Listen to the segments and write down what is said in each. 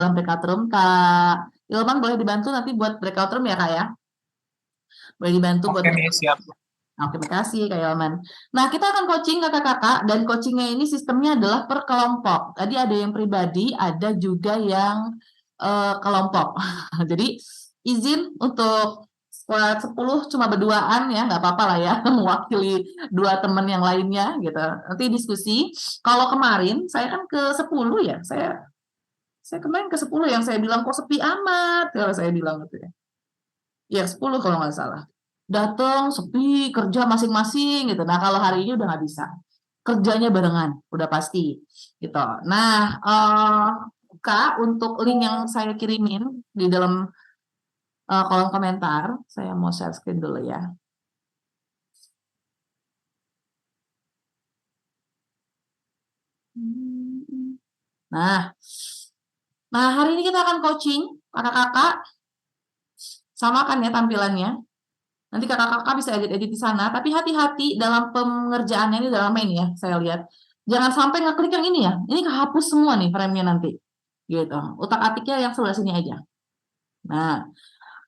dalam breakout room. Kak Ilman boleh dibantu nanti buat breakout room ya Kak ya? Boleh dibantu buat Oke nih, siap. Oke, terima kasih Kak Yolman. Nah, kita akan coaching kakak-kakak dan coachingnya ini sistemnya adalah per kelompok. Tadi ada yang pribadi, ada juga yang kelompok. Jadi izin untuk squad 10 cuma berduaan ya, nggak apa-apa lah ya, mewakili dua teman yang lainnya gitu. Nanti diskusi. Kalau kemarin saya kan ke 10 ya, saya kemarin ke 10 yang saya bilang kok sepi amat kalau saya bilang gitu ya. Ya 10 kalau nggak salah. Datang sepi kerja masing-masing gitu. Nah kalau hari ini udah nggak bisa. Kerjanya barengan, udah pasti gitu. Nah, Kak, untuk link yang saya kirimin di dalam kolom komentar, saya mau share screen dulu ya. Nah, nah hari ini kita akan coaching kakak-kakak, sama kan ya tampilannya. Nanti kakak-kakak bisa edit-edit di sana, tapi hati-hati dalam pengerjaannya ini dalam main ya, saya lihat. Jangan sampai ngeklik yang ini ya. Ini kehapus semua nih frame-nya nanti. Gitu. Utak-atiknya yang sebelah sini aja. Nah,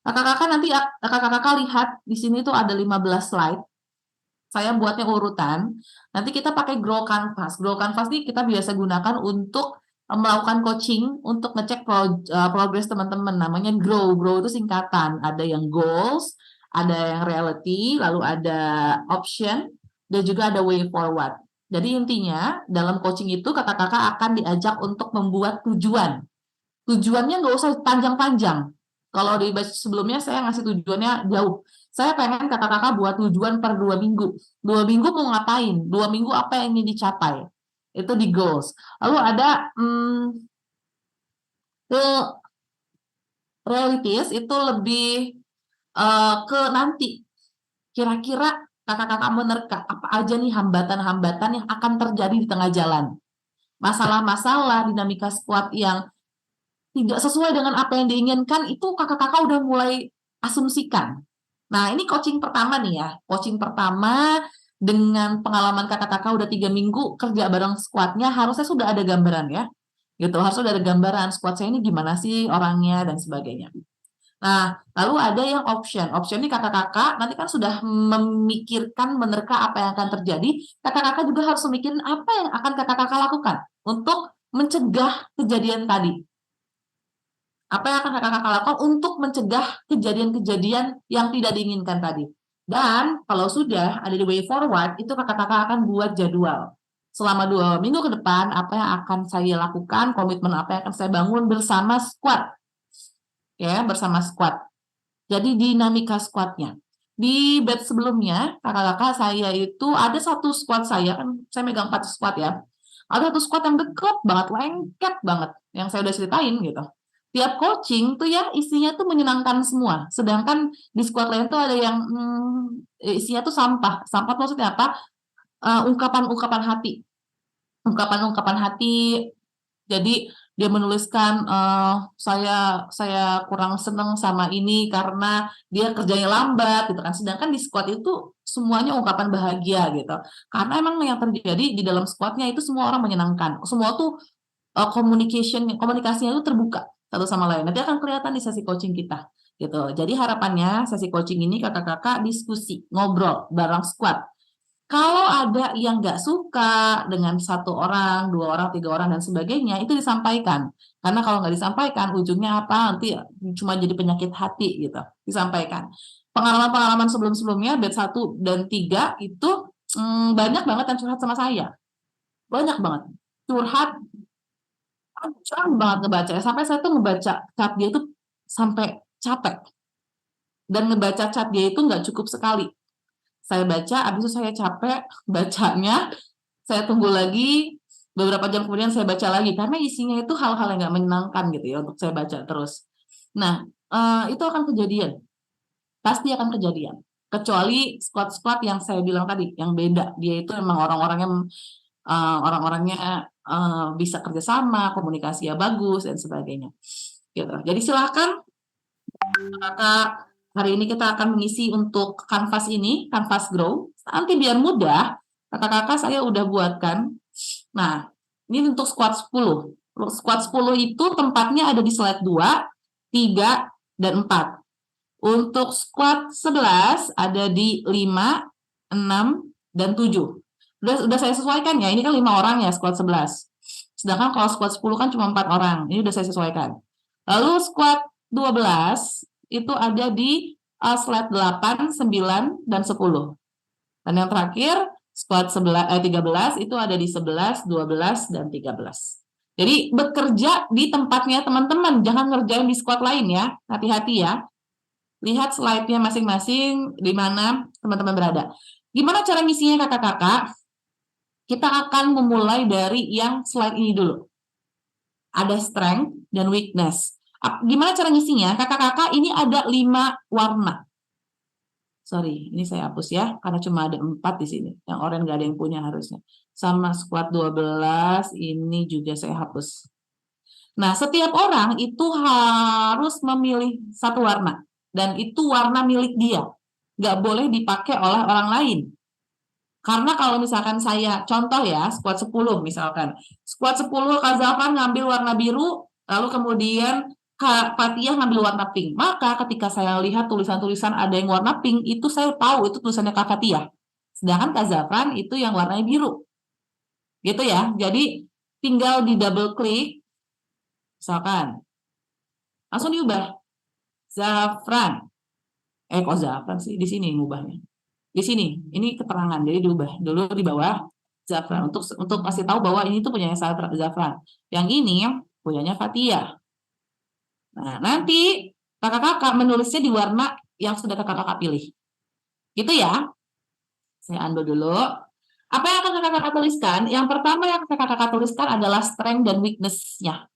kakak-kakak nanti kakak-kakak lihat di sini tuh ada 15 slide. Saya buatnya urutan. Nanti kita pakai Grow Canvas. Grow Canvas ini kita biasa gunakan untuk melakukan coaching untuk ngecek progress teman-teman. Namanya Grow. Grow itu singkatan. Ada yang goals, ada yang reality, lalu ada option, dan juga ada way forward. Jadi intinya dalam coaching itu kakak-kakak akan diajak untuk membuat tujuan. Tujuannya nggak usah panjang-panjang. Kalau di batch sebelumnya saya ngasih tujuannya jauh. Saya pengen kakak-kakak buat tujuan per 2 minggu. 2 minggu mau ngapain? 2 minggu apa yang ingin dicapai? Itu di goals. Lalu ada ke realities itu lebih ke nanti. Kira-kira kakak-kakak menerka apa aja nih hambatan-hambatan yang akan terjadi di tengah jalan. Masalah-masalah, dinamika squad yang tidak sesuai dengan apa yang diinginkan, itu kakak-kakak udah mulai asumsikan. Nah, ini coaching pertama nih ya. Coaching pertama dengan pengalaman kakak-kakak udah 3 minggu kerja bareng squadnya, harusnya sudah ada gambaran ya. Gitu, harus sudah ada gambaran squad saya ini gimana sih orangnya dan sebagainya. Nah, lalu ada yang option. Option ini kakak-kakak nanti kan sudah memikirkan menerka apa yang akan terjadi. Kakak-kakak juga harus memikirin apa yang akan kakak-kakak lakukan untuk mencegah kejadian tadi. Apa yang akan kakak-kakak lakukan untuk mencegah kejadian-kejadian yang tidak diinginkan tadi. Dan kalau sudah ada di way forward, itu kakak-kakak akan buat jadwal. Selama 2 minggu ke depan, apa yang akan saya lakukan, komitmen apa yang akan saya bangun bersama squad. Ya, bersama squad. Jadi dinamika squadnya. Di batch sebelumnya, kakak-kakak saya itu ada satu squad saya, kan saya megang 4 squad ya. Ada satu squad yang deket banget, lengket banget, yang saya udah ceritain gitu. Tiap coaching tuh ya isinya tuh menyenangkan semua. Sedangkan di squad lain tuh ada yang isinya tuh sampah. Sampah maksudnya apa? Ungkapan-ungkapan hati. Ungkapan-ungkapan hati. Jadi dia menuliskan saya kurang seneng sama ini karena dia kerjanya lambat gitu kan. Sedangkan di squad itu semuanya ungkapan bahagia gitu. Karena emang yang terjadi di dalam squadnya itu semua orang menyenangkan. Semua tuh komunikasinya itu terbuka satu sama lain. Nanti akan kelihatan di sesi coaching kita gitu. Jadi harapannya sesi coaching ini kakak-kakak diskusi, ngobrol bareng squad. Kalau ada yang nggak suka dengan satu orang, 2 orang, 3 orang, dan sebagainya, itu disampaikan. Karena kalau nggak disampaikan, ujungnya apa? Nanti cuma jadi penyakit hati gitu. Disampaikan. Pengalaman-pengalaman sebelum-sebelumnya, batch 1 dan 3 itu banyak banget yang curhat sama saya. Banyak banget. Curhat, curhat banget ngebaca. Sampai saya tuh ngebaca chat dia itu sampai capek. Dan ngebaca chat dia itu nggak cukup sekali. Saya baca, habis itu saya capek bacanya, saya tunggu lagi, beberapa jam kemudian saya baca lagi, karena isinya itu hal-hal yang nggak menyenangkan gitu ya, untuk saya baca terus. Nah, itu akan kejadian, pasti akan kejadian. Kecuali squad-squad yang saya bilang tadi, yang beda. Dia itu memang orang-orangnya bisa kerjasama, komunikasinya bagus, dan sebagainya. Gitu. Jadi silakan Kakak, hari ini kita akan mengisi untuk kanvas ini, kanvas grow. Nanti biar mudah, kakak-kakak saya udah buatkan. Nah, ini untuk squad 10. Squad 10 itu tempatnya ada di slide 2, 3, dan 4. Untuk squad 11 ada di 5, 6, dan 7. Udah saya sesuaikan ya, ini kan 5 orang ya squad 11. Sedangkan kalau squad 10 kan cuma 4 orang, ini udah saya sesuaikan. Lalu squad 12 itu ada di slide 8, 9, dan 10. Dan yang terakhir, squad 13 itu ada di 11, 12, dan 13. Jadi bekerja di tempatnya teman-teman, jangan ngerjain di squad lain ya, hati-hati ya. Lihat slide-nya masing-masing di mana teman-teman berada. Gimana cara ngisinya kakak-kakak? Kita akan memulai dari yang slide ini dulu. Ada strength dan weakness. Gimana cara ngisinya? Kakak-kakak ini ada 5 warna. Sorry, ini saya hapus ya, karena cuma ada 4 di sini. Yang oranye nggak ada yang punya harusnya. Sama squad 12, ini juga saya hapus. Nah, setiap orang itu harus memilih satu warna. Dan itu warna milik dia. Nggak boleh dipakai oleh orang lain. Karena kalau misalkan saya, contoh ya, squad 10 misalkan. Squad 10 Kak Zafran ngambil warna biru, lalu kemudian Kak Fathia ngambil warna pink. Maka ketika saya lihat tulisan-tulisan ada yang warna pink, itu saya tahu itu tulisannya Kak Fathia. Sedangkan Kak Zafran itu yang warnanya biru. Gitu ya. Jadi tinggal di double klik, misalkan. Langsung diubah. Zafran. Kok Zafran sih? Di sini ngubahnya. Di sini, ini keterangan, jadi diubah. Dulu di bawah Zafran, untuk kasih tahu bahwa ini tuh punyanya Zafran. Yang ini punyanya Fathia. Nah, nanti kakak-kakak menulisnya di warna yang sudah kakak-kakak pilih. Gitu ya. Saya undo dulu. Apa yang akan kakak-kakak tuliskan? Yang pertama yang kakak-kakak tuliskan adalah strength dan weakness-nya.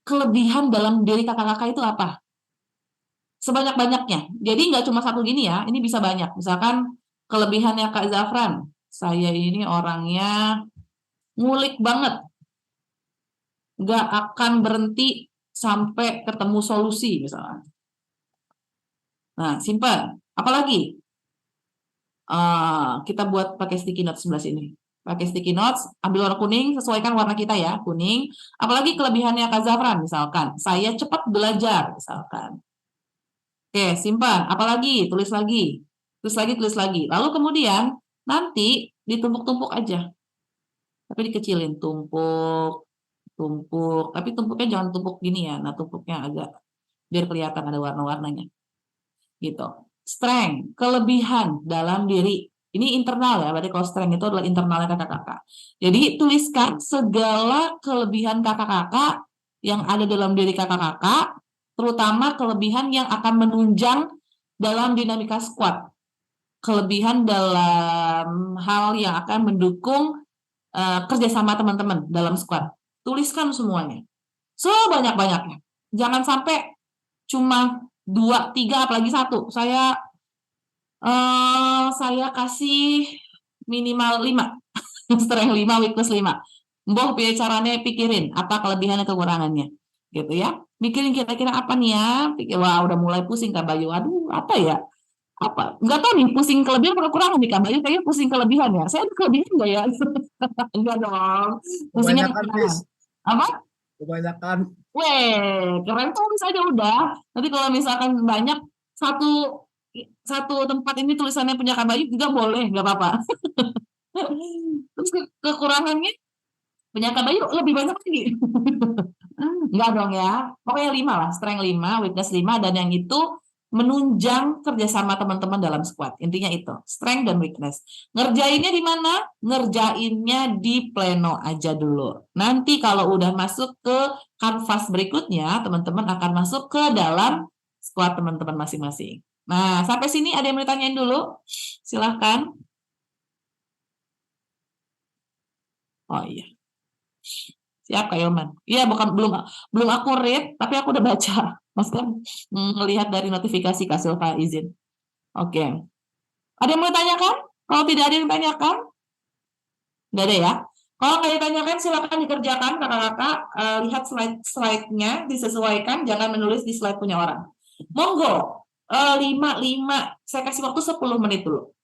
Kelebihan dalam diri kakak-kakak itu apa? Sebanyak-banyaknya. Jadi nggak cuma satu gini ya, ini bisa banyak. Misalkan kelebihannya Kak Zafran, saya ini orangnya ngulik banget. Nggak akan berhenti sampai ketemu solusi misalnya. Nah, simpan. Apalagi? Kita buat pakai sticky notes sebelah sini. Pakai sticky notes, ambil warna kuning, sesuaikan warna kita ya, kuning. Apalagi kelebihannya Kak Zafran, misalkan. Saya cepat belajar, misalkan. Oke, simpan. Apalagi? Tulis lagi. Tulis lagi, tulis lagi. Lalu kemudian nanti ditumpuk-tumpuk aja. Tapi dikecilin. Tumpuk, tumpuk. Tapi tumpuknya jangan tumpuk gini ya. Nah, tumpuknya agak biar kelihatan ada warna-warnanya. Gitu. Strength, kelebihan dalam diri. Ini internal ya. Berarti kalau strength itu adalah internalnya kakak-kakak. Jadi tuliskan segala kelebihan kakak-kakak yang ada dalam diri kakak-kakak, terutama kelebihan yang akan menunjang dalam dinamika squad. Kelebihan dalam hal yang akan mendukung kerjasama teman-teman dalam squad. Tuliskan semuanya. Sebanyak-banyaknya. Jangan sampai cuma 2, 3, apalagi 1. Saya kasih minimal 5. Strength 5, weakness 5. Mbok caranya pikirin apa kelebihan dan kekurangannya. Gitu ya. Mikirin kira-kira apa nih ya? Wah, udah mulai pusing Kak Bayu. Aduh, apa ya? Apa? Enggak tahu nih, pusing kelebihan atau kekurangan nih Kak Bayu. Kayaknya pusing kelebihan ya. Saya ada kelebihan enggak ya? Enggak dong. Pusingnya Kebanyakan, kekurangan. Miss. Apa? Kebanyakan. Weh, keren, tulis aja udah. Nanti kalau misalkan banyak, satu satu tempat ini tulisannya punya Kak Bayu juga boleh, nggak apa-apa. Terus kekurangannya punya Kak Bayu lebih banyak lagi. Enggak dong ya. Pokoknya 5 lah, strength 5, weakness 5, dan yang itu menunjang kerjasama teman-teman dalam squad. Intinya itu, strength dan weakness. Ngerjainnya di mana? Ngerjainnya di pleno aja dulu. Nanti kalau udah masuk ke kanvas berikutnya, teman-teman akan masuk ke dalam squad teman-teman masing-masing. Nah, sampai sini ada yang mau ditanyain dulu? Silahkan. Oh iya. Siap Kak Ilman. Iya, bukan belum aku read, tapi aku udah baca. Maksudnya melihat dari notifikasi Kak Silva izin. Oke. Ada yang mau ditanyakan? Kalau tidak ada yang ditanyakan, nggak ada ya. Kalau nggak ditanyakan, silakan dikerjakan kakak-kakak. Lihat slide-nya, disesuaikan. Jangan menulis di slide punya orang. Monggo. 5. Saya kasih waktu 10 menit dulu.